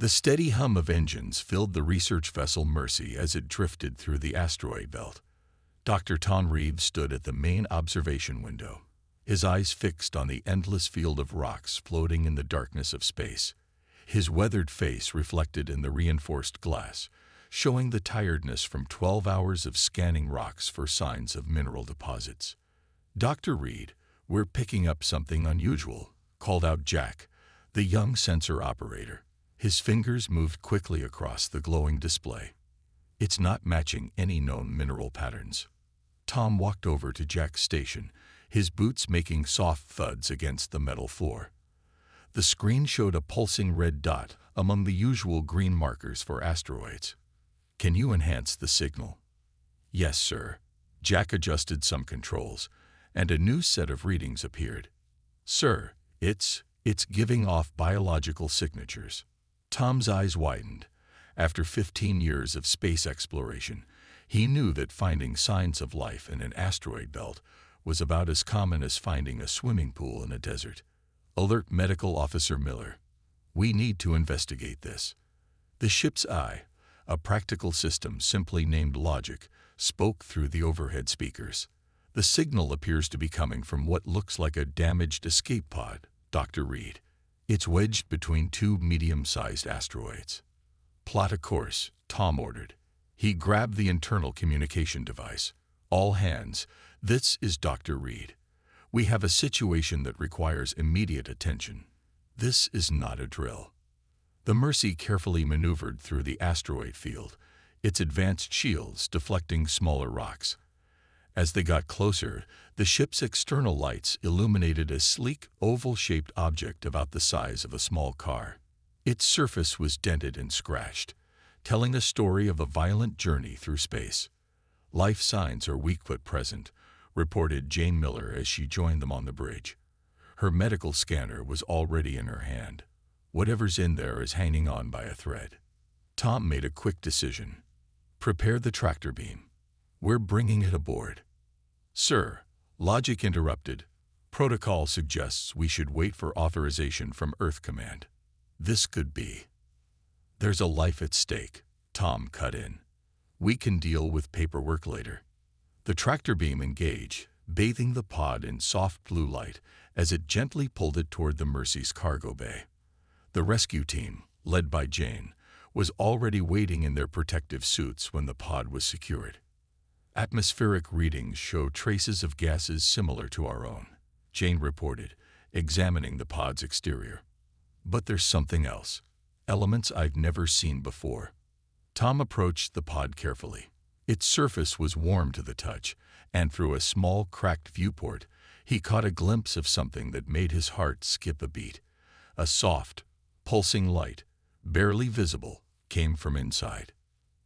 The steady hum of engines filled the research vessel Mercy as it drifted through the asteroid belt. Dr. Tom Reeves stood at the main observation window, his eyes fixed on the endless field of rocks floating in the darkness of space. His weathered face reflected in the reinforced glass, showing the tiredness from 12 hours of scanning rocks for signs of mineral deposits. "Dr. Reed, we're picking up something unusual," called out Jack, the young sensor operator. His fingers moved quickly across the glowing display. "It's not matching any known mineral patterns." Tom walked over to Jack's station, his boots making soft thuds against the metal floor. The screen showed a pulsing red dot among the usual green markers for asteroids. "Can you enhance the signal?" "Yes, sir." Jack adjusted some controls, and a new set of readings appeared. "Sir, it's giving off biological signatures." Tom's eyes widened. After 15 years of space exploration, he knew that finding signs of life in an asteroid belt was about as common as finding a swimming pool in a desert. "Alert Medical Officer Miller. We need to investigate this." The ship's eye, a practical system simply named Logic, spoke through the overhead speakers. "The signal appears to be coming from what looks like a damaged escape pod, Dr. Reed. It's wedged between two medium-sized asteroids." "Plot a course," Tom ordered. He grabbed the internal communication device. "All hands, this is Dr. Reed. We have a situation that requires immediate attention. This is not a drill." The Mercy carefully maneuvered through the asteroid field, its advanced shields deflecting smaller rocks. As they got closer, the ship's external lights illuminated a sleek, oval-shaped object about the size of a small car. Its surface was dented and scratched, telling a story of a violent journey through space. "Life signs are weak but present," reported Jane Miller as she joined them on the bridge. Her medical scanner was already in her hand. "Whatever's in there is hanging on by a thread." Tom made a quick decision. "Prepare the tractor beam. We're bringing it aboard." "Sir," Logic interrupted. "Protocol suggests we should wait for authorization from Earth Command." "This could be." "There's a life at stake," Tom cut in. "We can deal with paperwork later." The tractor beam engaged, bathing the pod in soft blue light as it gently pulled it toward the Mercy's cargo bay. The rescue team, led by Jane, was already waiting in their protective suits when the pod was secured. "Atmospheric readings show traces of gases similar to our own," Jane reported, examining the pod's exterior. "But there's something else. Elements I've never seen before." Tom approached the pod carefully. Its surface was warm to the touch, and through a small cracked viewport, he caught a glimpse of something that made his heart skip a beat. A soft, pulsing light, barely visible, came from inside.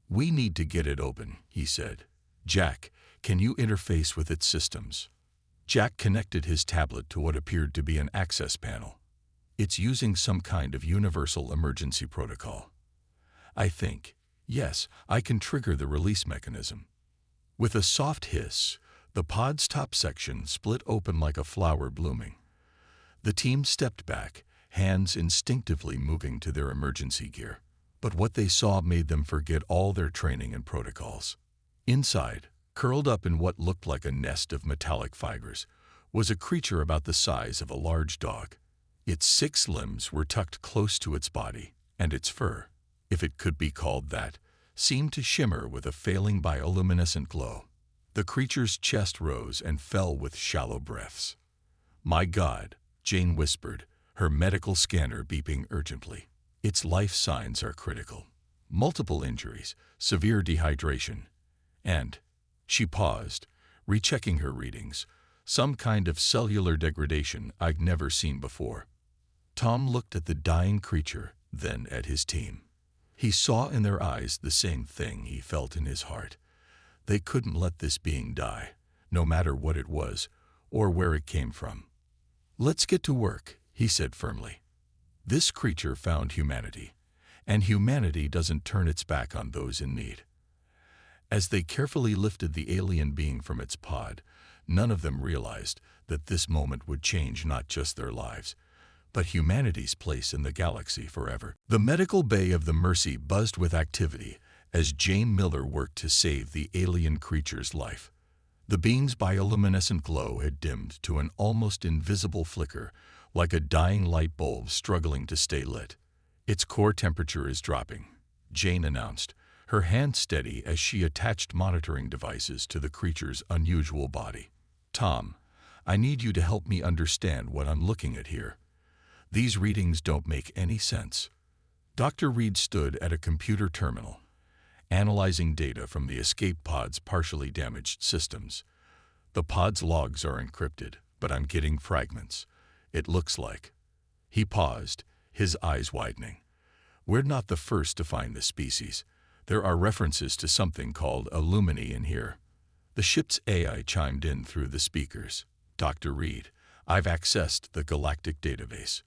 "We need to get it open," he said. "Jack, can you interface with its systems?" Jack connected his tablet to what appeared to be an access panel. "It's using some kind of universal emergency protocol. I think, yes, I can trigger the release mechanism." With a soft hiss, the pod's top section split open like a flower blooming. The team stepped back, hands instinctively moving to their emergency gear. But what they saw made them forget all their training and protocols. Inside, curled up in what looked like a nest of metallic fibers, was a creature about the size of a large dog. Its 6 limbs were tucked close to its body, and its fur, if it could be called that, seemed to shimmer with a failing bioluminescent glow. The creature's chest rose and fell with shallow breaths. "My God," Jane whispered, her medical scanner beeping urgently. "Its life signs are critical. Multiple injuries, severe dehydration, and..." She paused, rechecking her readings. "Some kind of cellular degradation I've never seen before." Tom looked at the dying creature, then at his team. He saw in their eyes the same thing he felt in his heart. They couldn't let this being die, no matter what it was, or where it came from. "Let's get to work," he said firmly. This creature found humanity, and humanity doesn't turn its back on those in need. As they carefully lifted the alien being from its pod, none of them realized that this moment would change not just their lives, but humanity's place in the galaxy forever. The medical bay of the Mercy buzzed with activity as Jane Miller worked to save the alien creature's life. The being's bioluminescent glow had dimmed to an almost invisible flicker, like a dying light bulb struggling to stay lit. "Its core temperature is dropping," Jane announced, her hand steady as she attached monitoring devices to the creature's unusual body. "Tom, I need you to help me understand what I'm looking at here. These readings don't make any sense." Dr. Reed stood at a computer terminal, analyzing data from the escape pod's partially damaged systems. "The pod's logs are encrypted, but I'm getting fragments. It looks like." He paused, his eyes widening. "We're not the first to find this species. There are references to something called a Lumini in here." The ship's AI chimed in through the speakers. "Dr. Reed, I've accessed the Galactic database.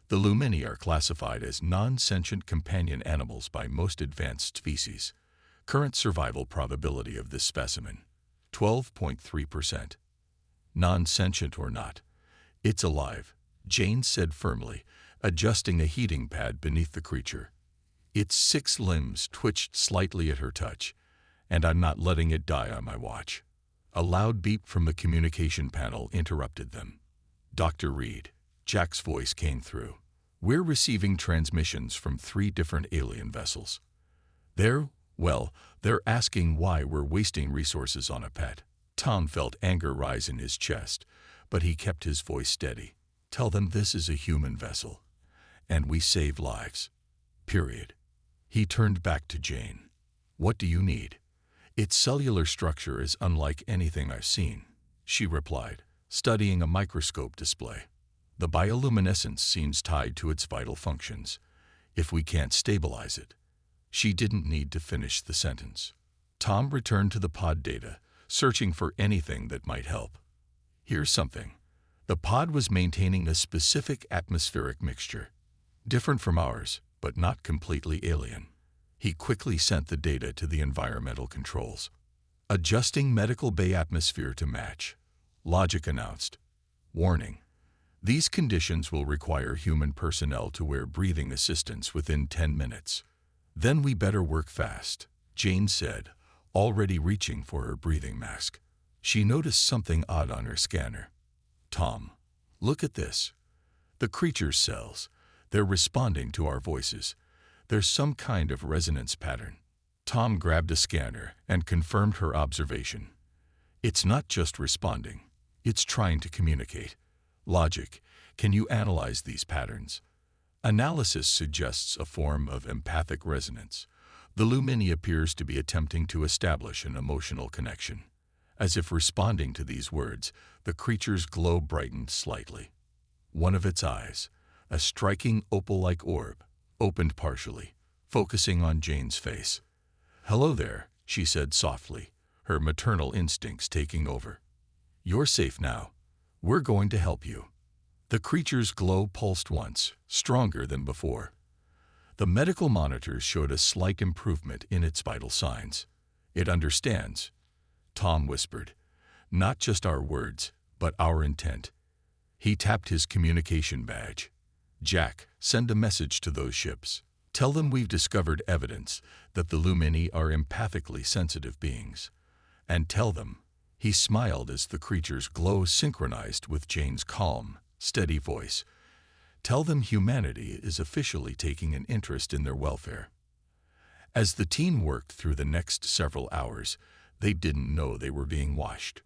The Lumini are classified as non-sentient companion animals by most advanced species. Current survival probability of this specimen, 12.3%. Non-sentient or not, it's alive," Jane said firmly, adjusting a heating pad beneath the creature. Its 6 limbs twitched slightly at her touch, "and I'm not letting it die on my watch." A loud beep from the communication panel interrupted them. "Dr. Reed," Jack's voice came through, "we're receiving transmissions from 3 different alien vessels. They're asking why we're wasting resources on a pet." Tom felt anger rise in his chest, but he kept his voice steady. "Tell them this is a human vessel, and we save lives. Period." He turned back to Jane. "What do you need?" "Its cellular structure is unlike anything I've seen," she replied, studying a microscope display. "The bioluminescence seems tied to its vital functions. If we can't stabilize it." She didn't need to finish the sentence. Tom returned to the pod data, searching for anything that might help. "Here's something." The pod was maintaining a specific atmospheric mixture, different from ours, but not completely alien. He quickly sent the data to the environmental controls. "Adjusting medical bay atmosphere to match," Logic announced. "Warning: these conditions will require human personnel to wear breathing assistance within 10 minutes. "Then we better work fast," Jane said, already reaching for her breathing mask. She noticed something odd on her scanner. "Tom, look at this. The creature's cells. They're responding to our voices. There's some kind of resonance pattern." Tom grabbed a scanner and confirmed her observation. "It's not just responding. It's trying to communicate. Logic, can you analyze these patterns?" Analysis suggests a form of empathic resonance. The Lumini appears to be attempting to establish an emotional connection. As if responding to these words, the creature's glow brightened slightly. One of its eyes, a striking opal-like orb, opened partially, focusing on Jane's face. "Hello there," she said softly, her maternal instincts taking over. "You're safe now. We're going to help you." The creature's glow pulsed once, stronger than before. The medical monitors showed a slight improvement in its vital signs. "It understands," Tom whispered. "Not just our words, but our intent." He tapped his communication badge. "Jack, send a message to those ships. Tell them we've discovered evidence that the Lumini are empathically sensitive beings. And tell them," he smiled as the creature's glow synchronized with Jane's calm, steady voice, "tell them humanity is officially taking an interest in their welfare." As the team worked through the next several hours, they didn't know they were being watched.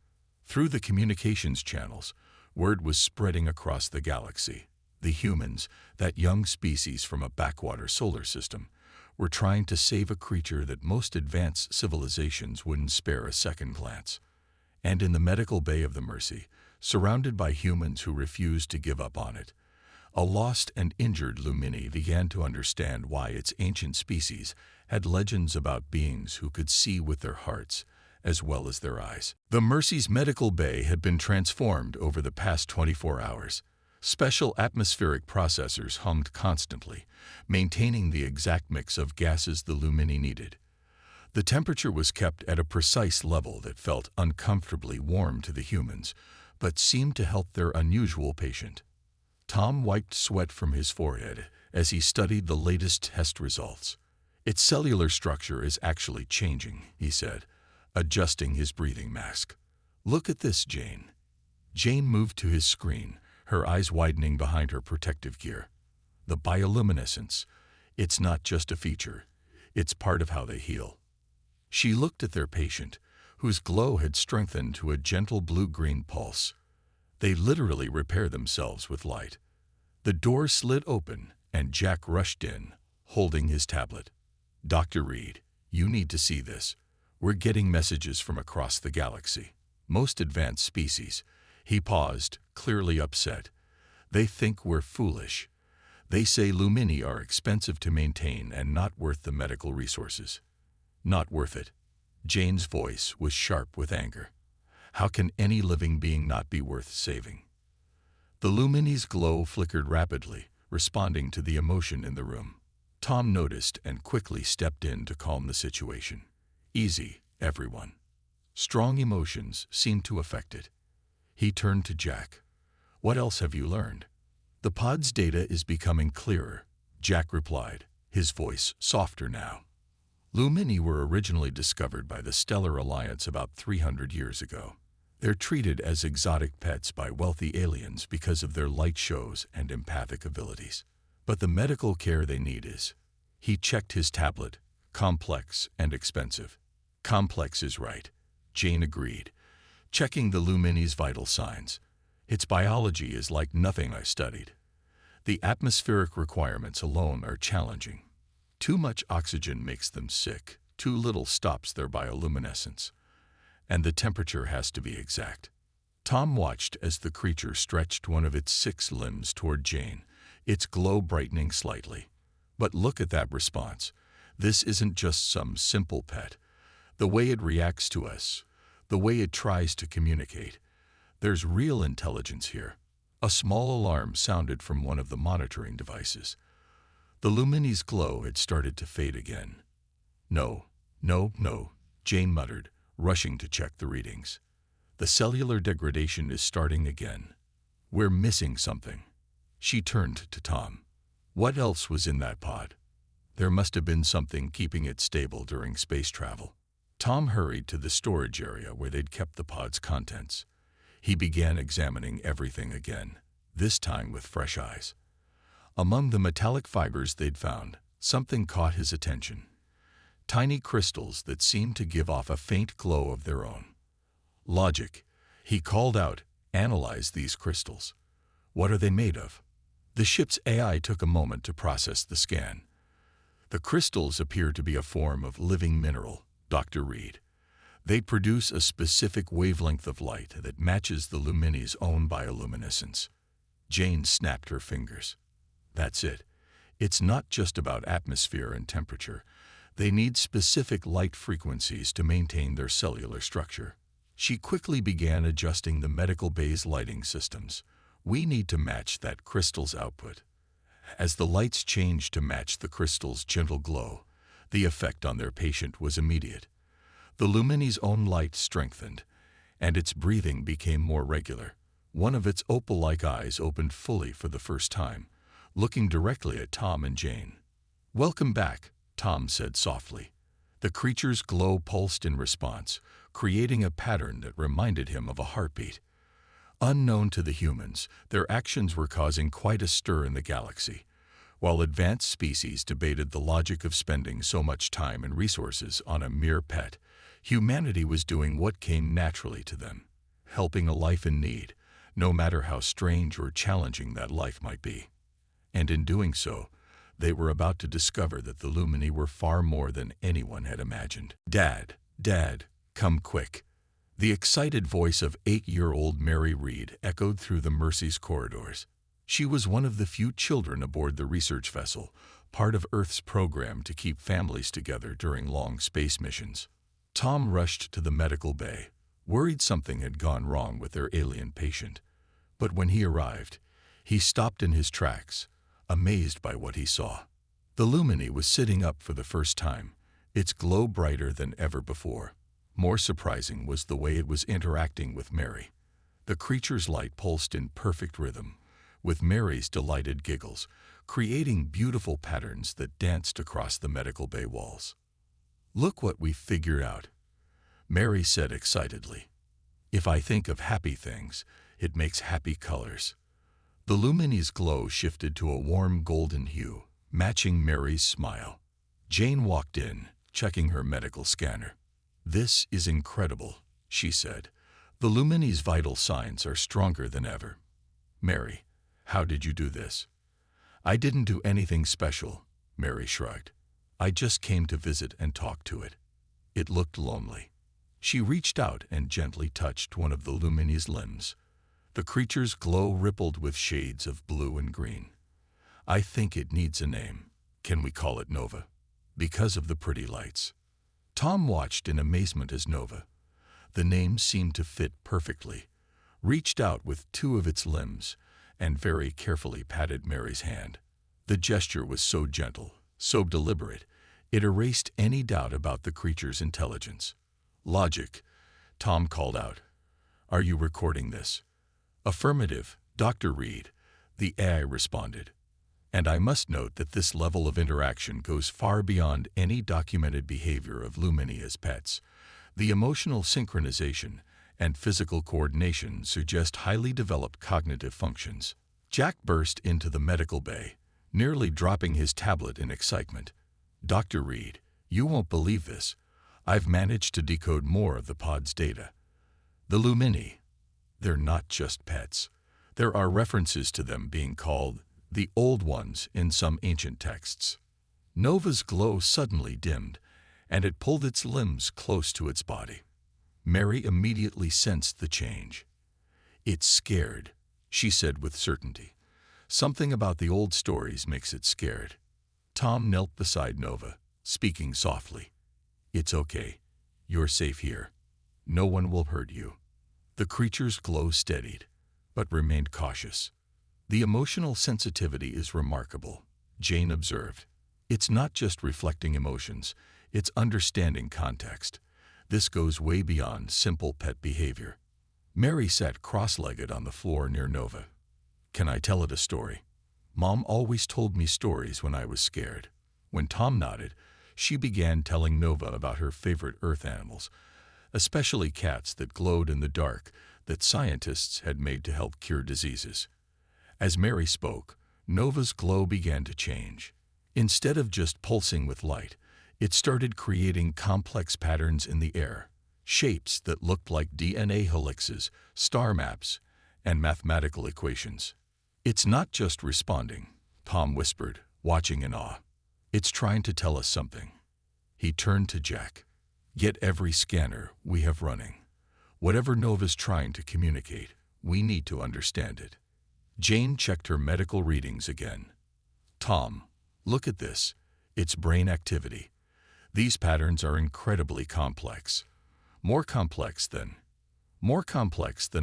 Through the communications channels, word was spreading across the galaxy. The humans, that young species from a backwater solar system, were trying to save a creature that most advanced civilizations wouldn't spare a second glance. And in the medical bay of the Mercy, surrounded by humans who refused to give up on it, a lost and injured Lumini began to understand why its ancient species had legends about beings who could see with their hearts as well as their eyes. The Mercy's medical bay had been transformed over the past 24 hours. Special atmospheric processors hummed constantly, maintaining the exact mix of gases the Lumini needed. The temperature was kept at a precise level that felt uncomfortably warm to the humans, but seemed to help their unusual patient. Tom wiped sweat from his forehead as he studied the latest test results. Its cellular structure is actually changing, he said, adjusting his breathing mask. Look at this, Jane. Jane moved to his screen, her eyes widening behind her protective gear. The bioluminescence. It's not just a feature. It's part of how they heal. She looked at their patient, whose glow had strengthened to a gentle blue-green pulse. They literally repair themselves with light. The door slid open, and Jack rushed in, holding his tablet. Dr. Reed, you need to see this. We're getting messages from across the galaxy. Most advanced species. He paused, clearly upset. They think we're foolish. They say Lumini are expensive to maintain and not worth the medical resources. Not worth it. Jane's voice was sharp with anger. How can any living being not be worth saving? The Lumini's glow flickered rapidly, responding to the emotion in the room. Tom noticed and quickly stepped in to calm the situation. Easy, everyone. Strong emotions seemed to affect it. He turned to Jack. What else have you learned? The pod's data is becoming clearer, Jack replied, his voice softer now. Lumini were originally discovered by the Stellar Alliance about 300 years ago. They're treated as exotic pets by wealthy aliens because of their light shows and empathic abilities. But the medical care they need is, he checked his tablet, complex and expensive. Complex is right, Jane agreed, checking the Lumini's vital signs. Its biology is like nothing I studied. The atmospheric requirements alone are challenging. Too much oxygen makes them sick, too little stops their bioluminescence. And the temperature has to be exact. Tom watched as the creature stretched one of its 6 limbs toward Jane, its glow brightening slightly. But look at that response. This isn't just some simple pet. The way it reacts to us, the way it tries to communicate. There's real intelligence here. A small alarm sounded from one of the monitoring devices. The Lumini's glow had started to fade again. No, Jane muttered, rushing to check the readings. The cellular degradation is starting again. We're missing something. She turned to Tom. What else was in that pod? There must have been something keeping it stable during space travel. Tom hurried to the storage area where they'd kept the pod's contents. He began examining everything again, this time with fresh eyes. Among the metallic fibers they'd found, something caught his attention. Tiny crystals that seemed to give off a faint glow of their own. Logic, he called out, analyze these crystals. What are they made of? The ship's AI took a moment to process the scan. The crystals appear to be a form of living mineral, Dr. Reed. They produce a specific wavelength of light that matches the Lumini's own bioluminescence. Jane snapped her fingers. That's it. It's not just about atmosphere and temperature. They need specific light frequencies to maintain their cellular structure. She quickly began adjusting the medical bay's lighting systems. We need to match that crystal's output. As the lights changed to match the crystal's gentle glow, the effect on their patient was immediate. The Lumini's own light strengthened, and its breathing became more regular. One of its opal-like eyes opened fully for the first time, looking directly at Tom and Jane. Welcome back, Tom said softly. The creature's glow pulsed in response, creating a pattern that reminded him of a heartbeat. Unknown to the humans, their actions were causing quite a stir in the galaxy. While advanced species debated the logic of spending so much time and resources on a mere pet, humanity was doing what came naturally to them, helping a life in need, no matter how strange or challenging that life might be. And in doing so, they were about to discover that the Lumini were far more than anyone had imagined. Dad, come quick. The excited voice of 8-year-old Mary Reed echoed through the Mercy's corridors. She was one of the few children aboard the research vessel, part of Earth's program to keep families together during long space missions. Tom rushed to the medical bay, worried something had gone wrong with their alien patient. But when he arrived, he stopped in his tracks, amazed by what he saw. The Lumini was sitting up for the first time, its glow brighter than ever before. More surprising was the way it was interacting with Mary. The creature's light pulsed in perfect rhythm, with Mary's delighted giggles, creating beautiful patterns that danced across the medical bay walls. "Look what we've figured out," Mary said excitedly. "If I think of happy things, it makes happy colors." The Lumini's glow shifted to a warm golden hue, matching Mary's smile. Jane walked in, checking her medical scanner. "This is incredible," she said. "The Lumini's vital signs are stronger than ever." "Mary, how did you do this?" "I didn't do anything special," Mary shrugged. "I just came to visit and talk to it." It looked lonely. She reached out and gently touched one of the Lumini's limbs. The creature's glow rippled with shades of blue and green. "I think it needs a name. Can we call it Nova? Because of the pretty lights." Tom watched in amazement as Nova, the name seemed to fit perfectly, reached out with two of its limbs and very carefully patted Mary's hand. The gesture was so gentle, so deliberate, it erased any doubt about the creature's intelligence. "Logic," Tom called out. "Are you recording this?" "Affirmative, Dr. Reed," the AI responded. "And I must note that this level of interaction goes far beyond any documented behavior of Lumini as pets. The emotional synchronization and physical coordination suggest highly developed cognitive functions." Jack burst into the medical bay, nearly dropping his tablet in excitement. "Dr. Reed, you won't believe this. I've managed to decode more of the pod's data. The Lumini, they're not just pets. There are references to them being called the Old Ones in some ancient texts." Nova's glow suddenly dimmed, and it pulled its limbs close to its body. Mary immediately sensed the change. "It's scared," she said with certainty. "Something about the old stories makes it scared." Tom knelt beside Nova, speaking softly. "It's okay. You're safe here. No one will hurt you." The creature's glow steadied, but remained cautious. "The emotional sensitivity is remarkable," Jane observed. "It's not just reflecting emotions, it's understanding context. This goes way beyond simple pet behavior." Mary sat cross-legged on the floor near Nova. "Can I tell it a story? Mom always told me stories when I was scared." When Tom nodded, she began telling Nova about her favorite earth animals, especially cats that glowed in the dark that scientists had made to help cure diseases. As Mary spoke, Nova's glow began to change. Instead of just pulsing with light, it started creating complex patterns in the air, shapes that looked like DNA helixes, star maps, and mathematical equations. "It's not just responding," Tom whispered, watching in awe. "It's trying to tell us something." He turned to Jack. "Get every scanner we have running. Whatever Nova's trying to communicate, we need to understand it." Jane checked her medical readings again. "Tom, look at this. It's brain activity. These patterns are incredibly complex. More complex than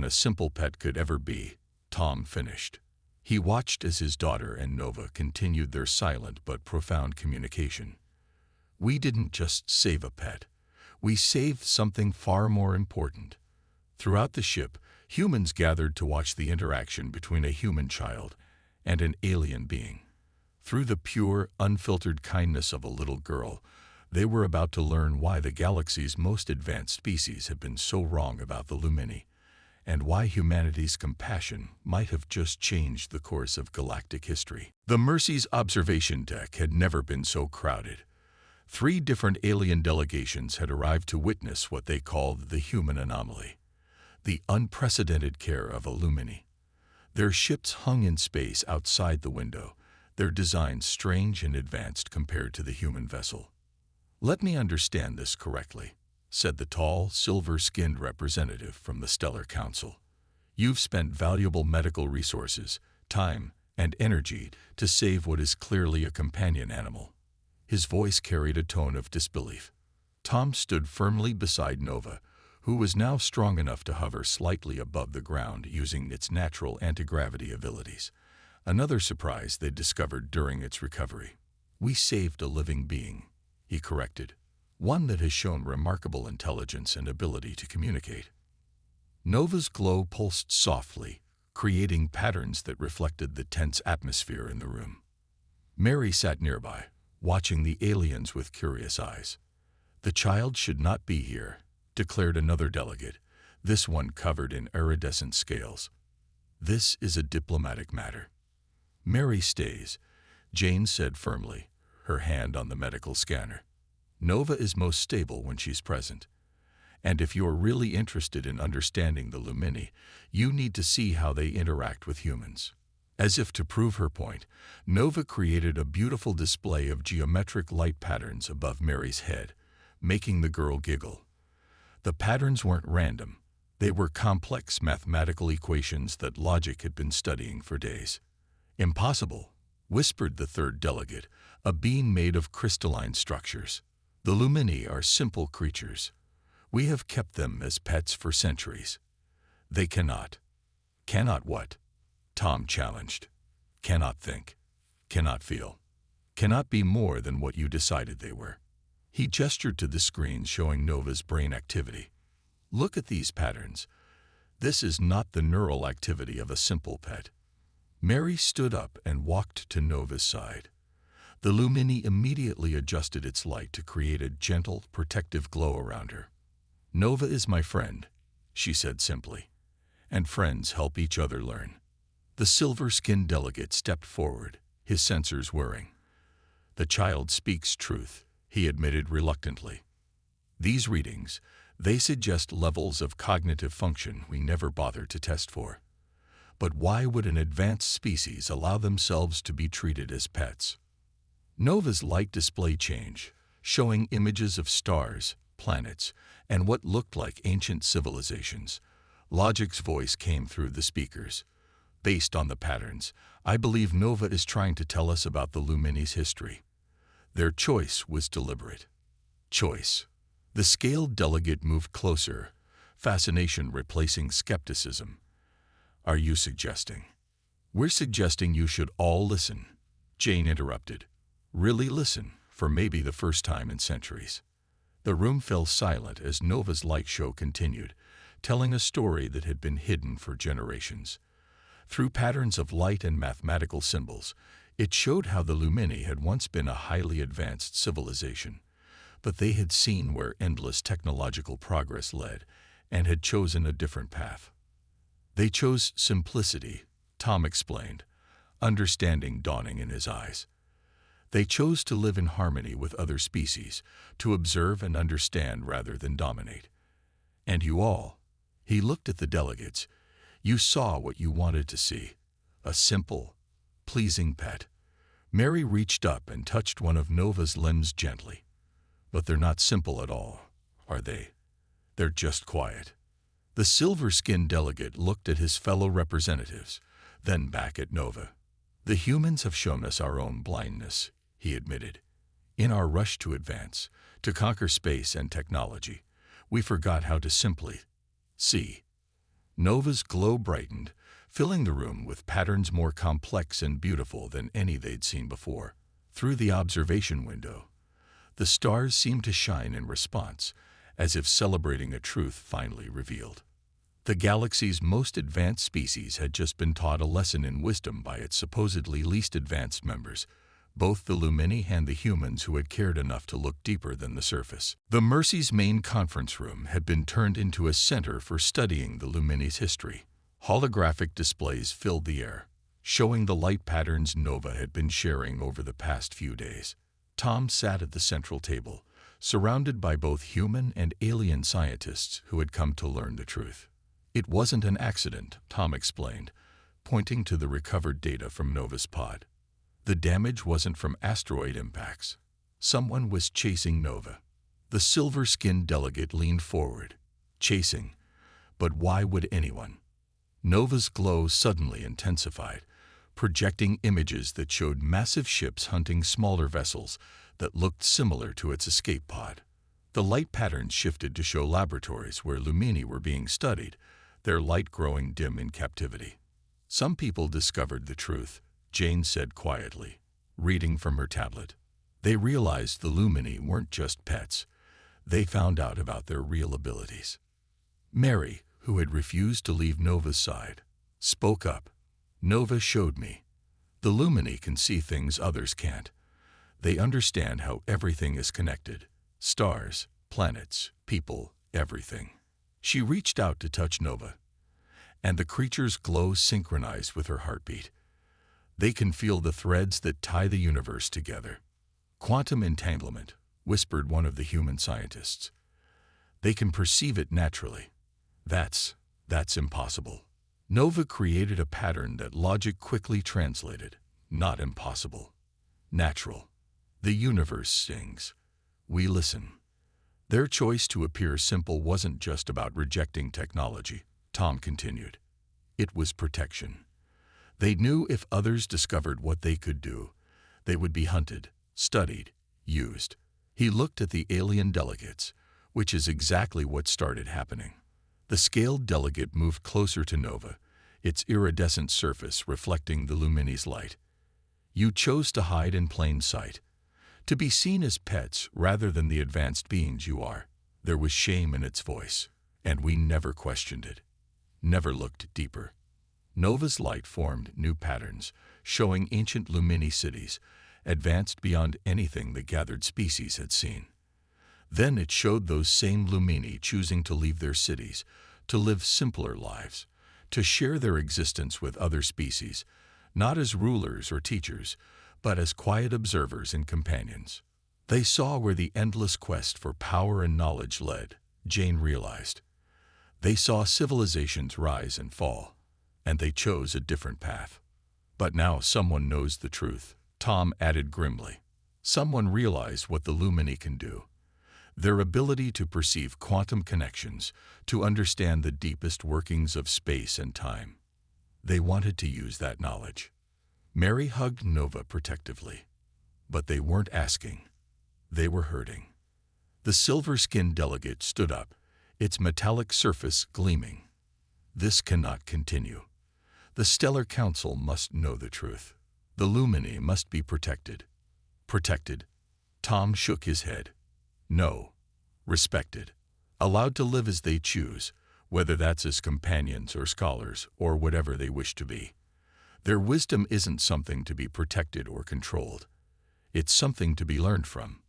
a simple pet could ever be," Tom finished. He watched as his daughter and Nova continued their silent but profound communication. "We didn't just save a pet. We saved something far more important." Throughout the ship, humans gathered to watch the interaction between a human child and an alien being. Through the pure, unfiltered kindness of a little girl, they were about to learn why the galaxy's most advanced species have been so wrong about the Lumini, and why humanity's compassion might have just changed the course of galactic history. The Mercy's observation deck had never been so crowded. 3 different alien delegations had arrived to witness what they called the human anomaly, the unprecedented care of a Lumini. Their ships hung in space outside the window, their designs strange and advanced compared to the human vessel. "Let me understand this correctly," said the tall, silver-skinned representative from the Stellar Council. "You've spent valuable medical resources, time, and energy to save what is clearly a companion animal." His voice carried a tone of disbelief. Tom stood firmly beside Nova, who was now strong enough to hover slightly above the ground using its natural anti-gravity abilities. Another surprise they discovered during its recovery. "We saved a living being," he corrected. "One that has shown remarkable intelligence and ability to communicate." Nova's glow pulsed softly, creating patterns that reflected the tense atmosphere in the room. Mary sat nearby, watching the aliens with curious eyes. "The child should not be here," declared another delegate, this one covered in iridescent scales. "This is a diplomatic matter." "Mary stays," Jane said firmly, her hand on the medical scanner. "Nova is most stable when she's present. And if you're really interested in understanding the Lumini, you need to see how they interact with humans." As if to prove her point, Nova created a beautiful display of geometric light patterns above Mary's head, making the girl giggle. The patterns weren't random. They were complex mathematical equations that logic had been studying for days. "Impossible," whispered the third delegate, "a being made of crystalline structures. The Lumini are simple creatures. We have kept them as pets for centuries. They cannot." "Cannot what?" Tom challenged. "Cannot think. Cannot feel. Cannot be more than what you decided they were." He gestured to the screen showing Nova's brain activity. "Look at these patterns. This is not the neural activity of a simple pet." Mary stood up and walked to Nova's side. The Lumini immediately adjusted its light to create a gentle, protective glow around her. "Nova is my friend," she said simply, "and friends help each other learn." The silver-skinned delegate stepped forward, his sensors whirring. "The child speaks truth," he admitted reluctantly. "These readings, they suggest levels of cognitive function we never bothered to test for. But why would an advanced species allow themselves to be treated as pets?" Nova's light display changed, showing images of stars, planets, and what looked like ancient civilizations. Logic's voice came through the speakers. "Based on the patterns, I believe Nova is trying to tell us about the Lumini's history." Their choice was deliberate. Choice. The scaled delegate moved closer, fascination replacing skepticism. "Are you suggesting?" "We're suggesting you should all listen," Jane interrupted. "Really listen, for maybe the first time in centuries." The room fell silent as Nova's light show continued, telling a story that had been hidden for generations. Through patterns of light and mathematical symbols, it showed how the Lumini had once been a highly advanced civilization, but they had seen where endless technological progress led and had chosen a different path. "They chose simplicity," Tom explained, understanding dawning in his eyes. "They chose to live in harmony with other species, to observe and understand rather than dominate. And you all," he looked at the delegates, "you saw what you wanted to see, a simple, pleasing pet." Mary reached up and touched one of Nova's limbs gently. "But they're not simple at all, are they? They're just quiet." The silver-skinned delegate looked at his fellow representatives, then back at Nova. "The humans have shown us our own blindness," he admitted. "In our rush to advance, to conquer space and technology, we forgot how to simply see." Nova's glow brightened, filling the room with patterns more complex and beautiful than any they'd seen before. Through the observation window, the stars seemed to shine in response, as if celebrating a truth finally revealed. The galaxy's most advanced species had just been taught a lesson in wisdom by its supposedly least advanced members, both the Lumini and the humans who had cared enough to look deeper than the surface. The Mercy's main conference room had been turned into a center for studying the Lumini's history. Holographic displays filled the air, showing the light patterns Nova had been sharing over the past few days. Tom sat at the central table, surrounded by both human and alien scientists who had come to learn the truth. "It wasn't an accident," Tom explained, pointing to the recovered data from Nova's pod. "The damage wasn't from asteroid impacts. Someone was chasing Nova." The silver-skinned delegate leaned forward. "Chasing? But why would anyone?" Nova's glow suddenly intensified, projecting images that showed massive ships hunting smaller vessels that looked similar to its escape pod. The light patterns shifted to show laboratories where Lumini were being studied, their light growing dim in captivity. "Some people discovered the truth," Jane said quietly, reading from her tablet. "They realized the Lumini weren't just pets. They found out about their real abilities." Mary, who had refused to leave Nova's side, Spoke up. Nova showed me. The Lumini can see things others can't. They understand how everything is connected. Stars, planets, people, everything. She reached out to touch Nova, and the creature's glow synchronized with her heartbeat. They can feel the threads that tie the universe together. Quantum entanglement, whispered one of the human scientists. They can perceive it naturally. That's impossible. Nova created a pattern that logic quickly translated. Not impossible. Natural. The universe sings. We listen. Their choice to appear simple wasn't just about rejecting technology, Tom continued. It was protection. They knew if others discovered what they could do, they would be hunted, studied, used. He looked at the alien delegates, which is exactly what started happening. The scaled delegate moved closer to Nova, its iridescent surface reflecting the Lumini's light. You chose to hide in plain sight, to be seen as pets rather than the advanced beings you are. There was shame in its voice, and we never questioned it, never looked deeper. Nova's light formed new patterns, showing ancient Lumini cities, advanced beyond anything the gathered species had seen. Then it showed those same Lumini choosing to leave their cities, to live simpler lives, to share their existence with other species, not as rulers or teachers, but as quiet observers and companions. They saw where the endless quest for power and knowledge led, Jane realized. They saw civilizations rise and fall, and they chose a different path. But now someone knows the truth, Tom added grimly. Someone realized what the Lumini can do. Their ability to perceive quantum connections, to understand the deepest workings of space and time. They wanted to use that knowledge. Mary hugged Nova protectively. But they weren't asking. They were hurting. The silver-skinned delegate stood up, its metallic surface gleaming. This cannot continue. The Stellar Council must know the truth. The Lumini must be protected. Protected? Tom shook his head. No. Respected. Allowed to live as they choose, whether that's as companions or scholars or whatever they wish to be. Their wisdom isn't something to be protected or controlled. It's something to be learned from.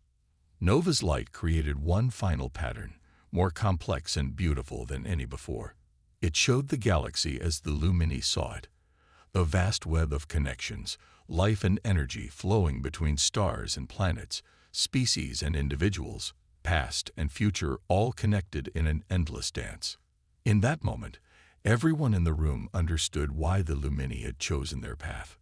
Nova's light created one final pattern, more complex and beautiful than any before. It showed the galaxy as the Lumini saw it. A vast web of connections, life and energy flowing between stars and planets, species and individuals, past and future, all connected in an endless dance. In that moment, everyone in the room understood why the Lumini had chosen their path.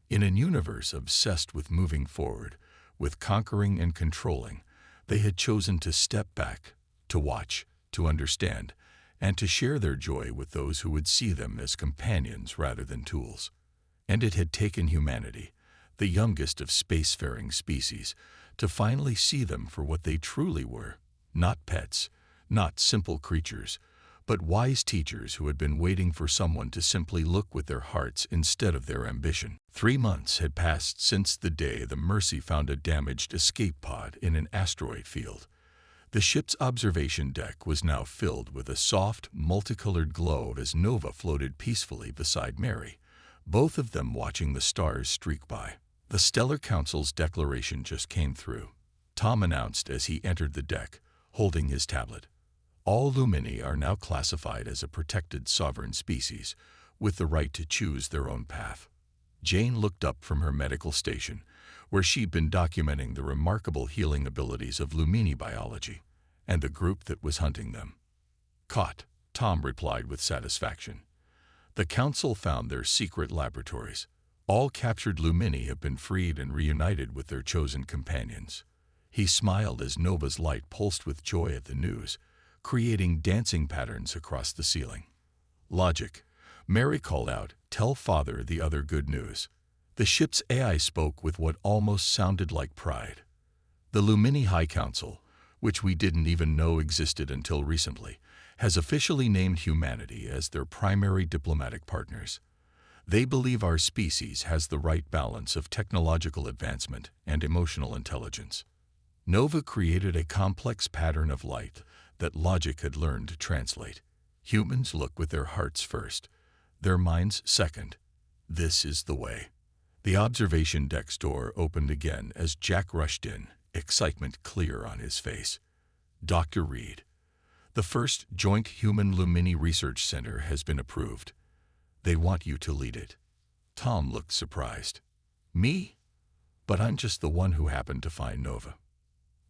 In a universe obsessed with moving forward, with conquering and controlling, they had chosen to step back, to watch, to understand, and to share their joy with those who would see them as companions rather than tools. And it had taken humanity, the youngest of spacefaring species, to finally see them for what they truly were, not pets, not simple creatures, but wise teachers who had been waiting for someone to simply look with their hearts instead of their ambition. 3 months had passed since the day the Mercy found a damaged escape pod in an asteroid field. The ship's observation deck was now filled with a soft, multicolored glow as Nova floated peacefully beside Mary, both of them watching the stars streak by. The Stellar Council's declaration just came through, Tom announced as he entered the deck, holding his tablet. All Lumini are now classified as a protected sovereign species, with the right to choose their own path. Jane looked up from her medical station, where she'd been documenting the remarkable healing abilities of Lumini biology, and the group that was hunting them. Caught, Tom replied with satisfaction. The Council found their secret laboratories. All captured Lumini have been freed and reunited with their chosen companions. He smiled as Nova's light pulsed with joy at the news, creating dancing patterns across the ceiling. Logic. Mary called out, "Tell Father the other good news." The ship's AI spoke with what almost sounded like pride. The Lumini High Council, which we didn't even know existed until recently, has officially named humanity as their primary diplomatic partners. They believe our species has the right balance of technological advancement and emotional intelligence. Nova created a complex pattern of light that logic had learned to translate. Humans look with their hearts first. their minds second. This is the way. The observation deck's door opened again as Jack rushed in, excitement clear on his face. Dr. Reed, the first joint human Lumini research center has been approved. They want you to lead it. Tom looked surprised. Me? But I'm just the one who happened to find Nova.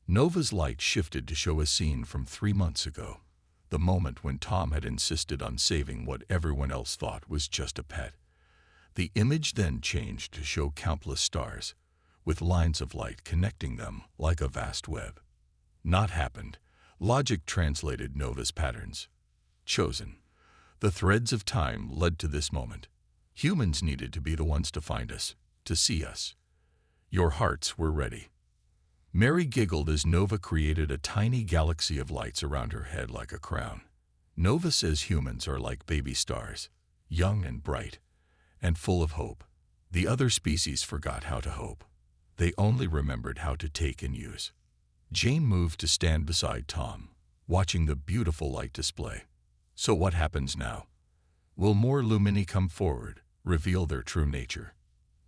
Nova's light shifted to show a scene from 3 months ago, the moment when Tom had insisted on saving what everyone else thought was just a pet. The image then changed to show countless stars, with lines of light connecting them like a vast web. Not happened. Logic translated Nova's patterns. Chosen. The threads of time led to this moment. Humans needed to be the ones to find us, to see us. Your hearts were ready. Mary giggled as Nova created a tiny galaxy of lights around her head like a crown. Nova says humans are like baby stars, young and bright, and full of hope. The other species forgot how to hope. They only remembered how to take and use. Jane moved to stand beside Tom, watching the beautiful light display. So what happens now? Will more Lumini come forward, reveal their true nature?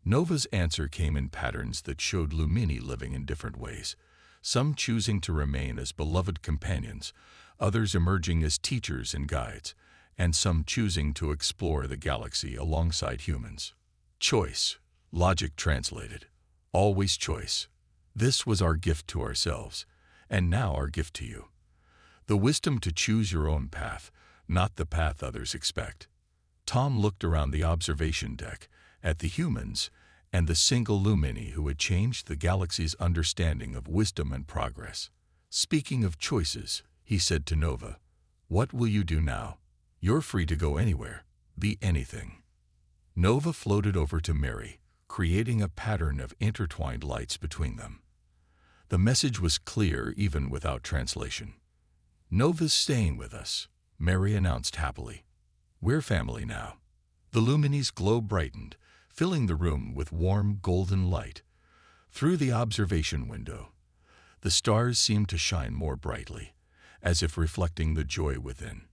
Nova's answer came in patterns that showed Lumini living in different ways, some choosing to remain as beloved companions, others emerging as teachers and guides, and some choosing to explore the galaxy alongside humans. Choice. Logic translated. Always choice. This was our gift to ourselves, and now our gift to you. The wisdom to choose your own path, not the path others expect. Tom looked around the observation deck, at the humans, and the single Lumini who had changed the galaxy's understanding of wisdom and progress. Speaking of choices, he said to Nova, "What will you do now? You're free to go anywhere, be anything." Nova floated over to Mary, creating a pattern of intertwined lights between them. The message was clear even without translation. "Nova's staying with us," Mary announced happily. "We're family now." The Lumini's glow brightened, filling the room with warm golden light. Through the observation window, the stars seemed to shine more brightly, as if reflecting the joy within.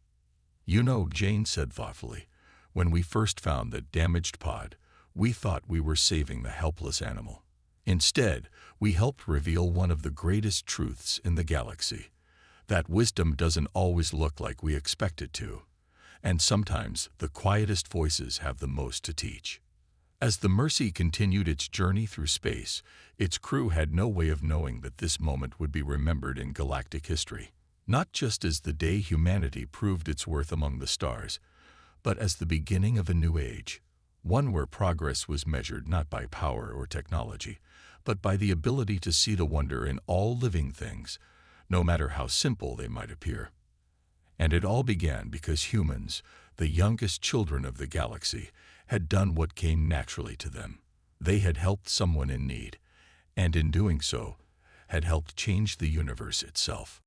"You know," Jane said thoughtfully, "when we first found that damaged pod, we thought we were saving the helpless animal. Instead, we helped reveal one of the greatest truths in the galaxy, that wisdom doesn't always look like we expect it to, and sometimes the quietest voices have the most to teach." As the Mercy continued its journey through space, its crew had no way of knowing that this moment would be remembered in galactic history, not just as the day humanity proved its worth among the stars, but as the beginning of a new age, one where progress was measured not by power or technology, but by the ability to see the wonder in all living things, no matter how simple they might appear. And it all began because humans, the youngest children of the galaxy, had done what came naturally to them. They had helped someone in need, and in doing so, had helped change the universe itself.